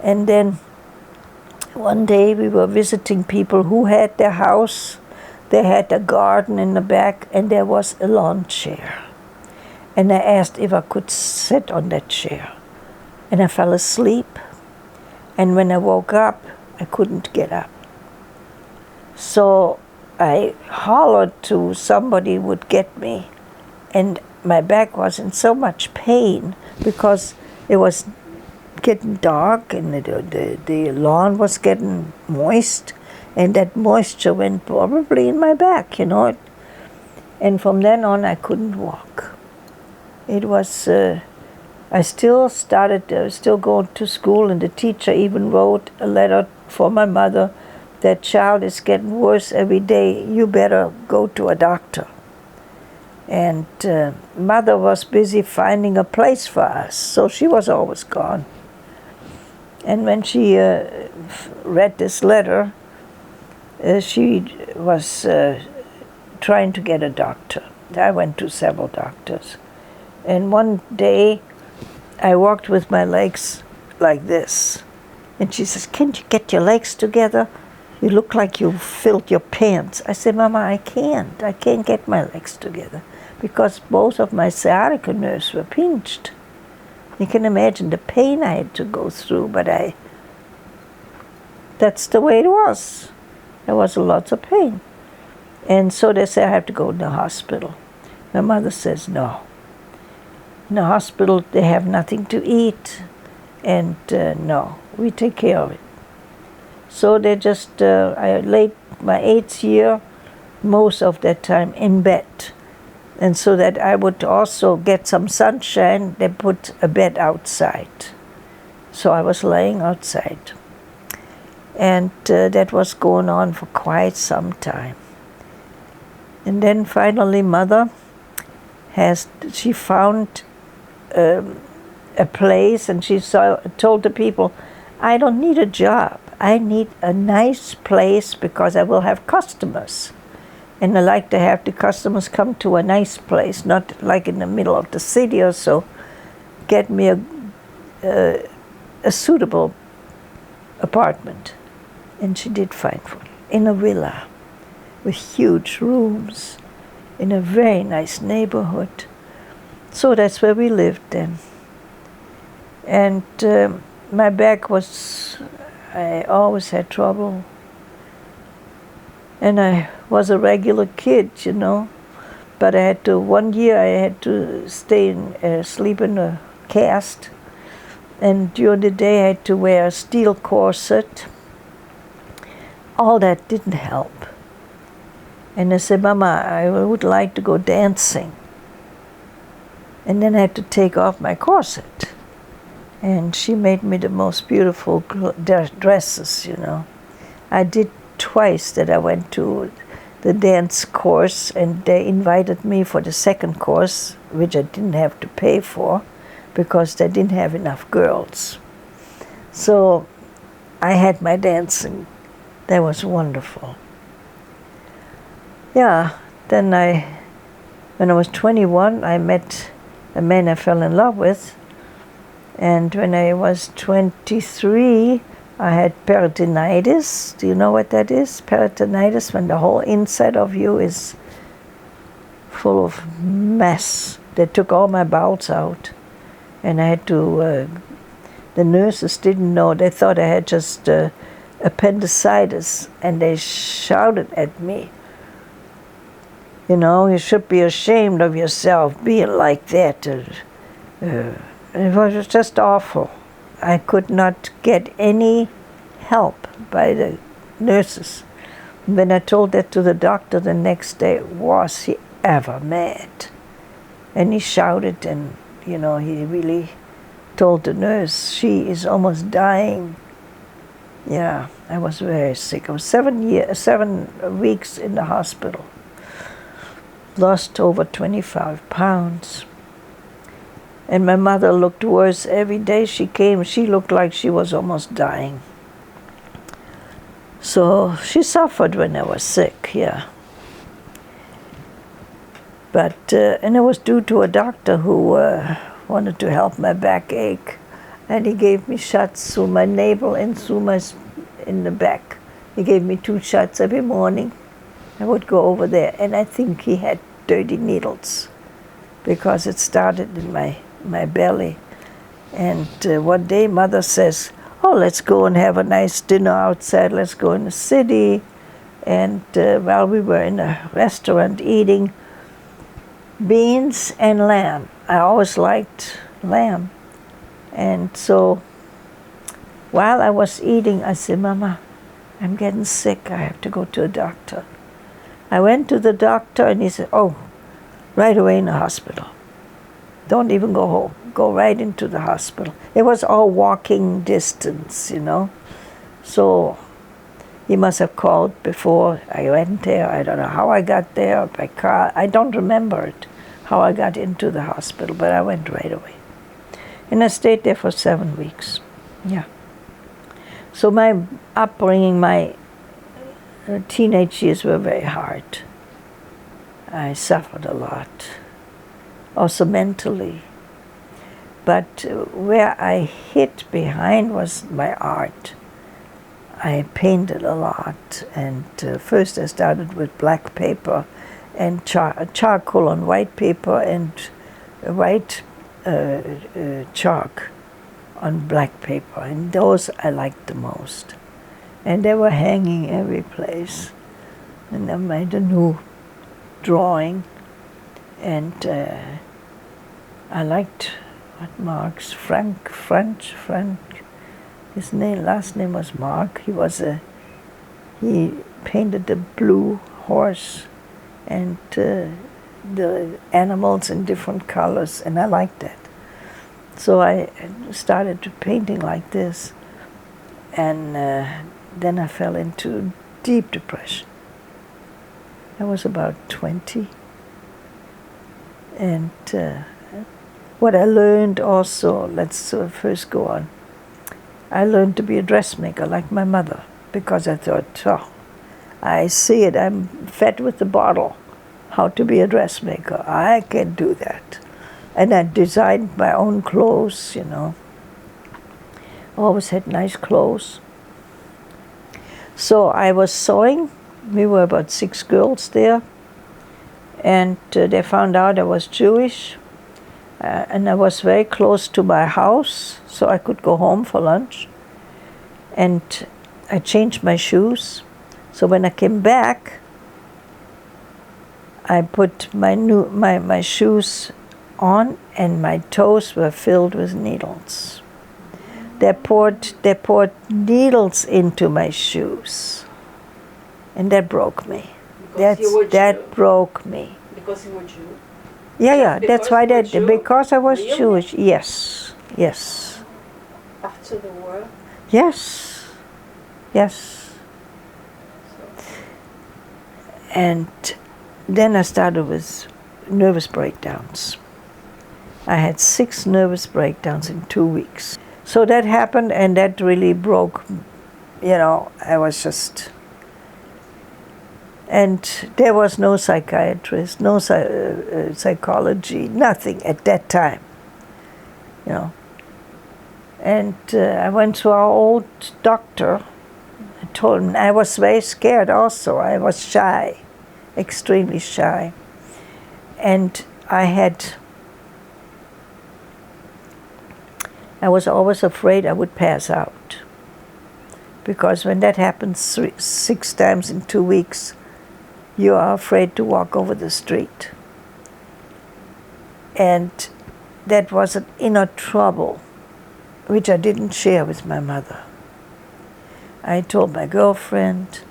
And then one day we were visiting people who had their house. They had a garden in the back, and there was a lawn chair. And I asked if I could sit on that chair. And I fell asleep. And when I woke up, I couldn't get up. So I hollered to somebody would get me. And my back was in so much pain because it was getting dark and the lawn was getting moist. And that moisture went probably in my back, you know. And from then on, I couldn't walk. It was, I still going to school, and the teacher even wrote a letter for my mother, that child is getting worse every day, you better go to a doctor. And mother was busy finding a place for us, so she was always gone. And when she read this letter, she was trying to get a doctor. I went to several doctors. And one day, I walked with my legs like this. And she says, "Can't you get your legs together? You look like you filled your pants." I said, "Mama, I can't. I can't get my legs together because both of my sciatica nerves were pinched." You can imagine the pain I had to go through, but that's the way it was. There was lots of pain. And so they say I have to go to the hospital. My mother says, "No. In the hospital, they have nothing to eat, and no, we take care of it." So they just, I laid my 8th year, most of that time, in bed. And so that I would also get some sunshine, they put a bed outside. So I was laying outside. And that was going on for quite some time. And then finally mother she found a place, and she told the people, "I don't need a job. I need a nice place because I will have customers. And I like to have the customers come to a nice place, not like in the middle of the city or so. Get me a suitable apartment." And she did find one in a villa with huge rooms in a very nice neighborhood. So that's where we lived then. And my back I always had trouble. And I was a regular kid, you know. But one year I had to sleep in a cast. And during the day I had to wear a steel corset. All that didn't help. And I said, "Mama, I would like to go dancing." And then I had to take off my corset. And she made me the most beautiful dresses, you know. I did twice that I went to the dance course, and they invited me for the second course, which I didn't have to pay for because they didn't have enough girls. So I had my dancing. That was wonderful. Yeah, then when I was 21, I met a man I fell in love with. And when I was 23, I had peritonitis. Do you know what that is? Peritonitis, when the whole inside of you is full of mess. They took all my bowels out. And I had to, the nurses didn't know. They thought I had just appendicitis. And they shouted at me, "You know, you should be ashamed of yourself being like that." It was just awful. I could not get any help by the nurses. When I told that to the doctor the next day, was he ever mad? And he shouted, and you know, he really told the nurse, "She is almost dying." Yeah, I was very sick. I was 7 weeks in the hospital. Lost over 25 pounds. And my mother looked worse every day she came. She looked like she was almost dying. So she suffered when I was sick, yeah. But, and it was due to a doctor who wanted to help my backache. And he gave me shots through my navel and in the back. He gave me 2 shots every morning. I would go over there, and I think he had dirty needles because it started in my belly. And one day Mother says, oh, let's go and have a nice dinner outside. Let's go in the city. And while we were in a restaurant eating beans and lamb. I always liked lamb. And so while I was eating, I said, Mama, I'm getting sick. I have to go to a doctor. I went to the doctor, and he said, oh, right away in the hospital. Don't even go home. Go right into the hospital. It was all walking distance, you know. So he must have called before I went there. I don't know how I got there, by car. I don't remember it, how I got into the hospital, but I went right away. And I stayed there for 7 weeks. Yeah. So my upbringing, my teenage years were very hard. I suffered a lot, also mentally. But where I hid behind was my art. I painted a lot, and first I started with black paper and charcoal on white paper and white chalk on black paper, and those I liked the most. And they were hanging every place. And I made a new drawing, and I liked what Mark's Frank. His last name was Mark. He painted the blue horse and the animals in different colors, and I liked that. So I started painting like this, and then I fell into deep depression. I was about 20, and what I learned also, let's first go on. I learned to be a dressmaker like my mother, because I thought, oh, I see it, I'm fed with the bottle, how to be a dressmaker. I can do that. And I designed my own clothes, you know. Always had nice clothes. So I was sewing. We were about 6 girls there. And they found out I was Jewish. And I was very close to my house, so I could go home for lunch. And I changed my shoes. So when I came back, I put my shoes on, and my toes were filled with needles. They poured needles into my shoes, and that broke me. That broke me. Because you were Jew? Yeah, that's why because I was really? Jewish. Yes. After the war? Yes. And then I started with nervous breakdowns. I had 6 nervous breakdowns in 2 weeks. So that happened, and that really broke, you know, I was just... And there was no psychiatrist, no psychology, nothing at that time, you know. And I went to our old doctor. I told him I was very scared also. I was shy, extremely shy. And I was always afraid I would pass out. Because when that happens 6 times in 2 weeks, you are afraid to walk over the street. And that was an inner trouble, which I didn't share with my mother. I told my girlfriend,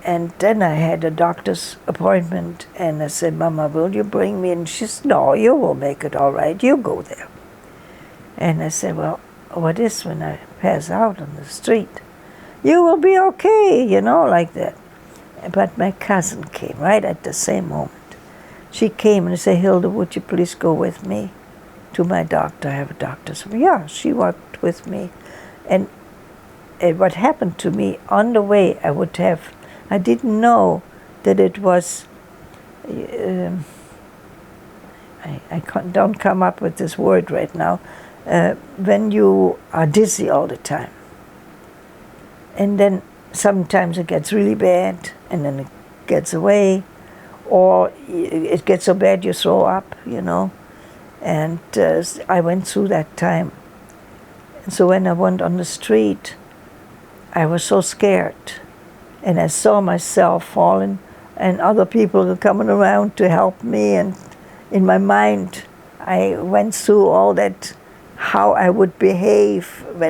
and then I had a doctor's appointment, and I said, Mama, will you bring me? And she said, no, you will make it all right, you go there. And I said, well, what is when I pass out on the street? You will be okay, you know, like that. But my cousin came right at the same moment. She came and said, Hilda, would you please go with me to my doctor? I have a doctor's. Yeah, she walked with me. And what happened to me on the way, I didn't know that it was, I don't come up with this word right now, when you are dizzy all the time. And then sometimes it gets really bad, and then it gets away, or it gets so bad you throw up, you know. And I went through that time. And so when I went on the street, I was so scared. And I saw myself falling, and other people were coming around to help me. And in my mind, I went through all that, how I would behave when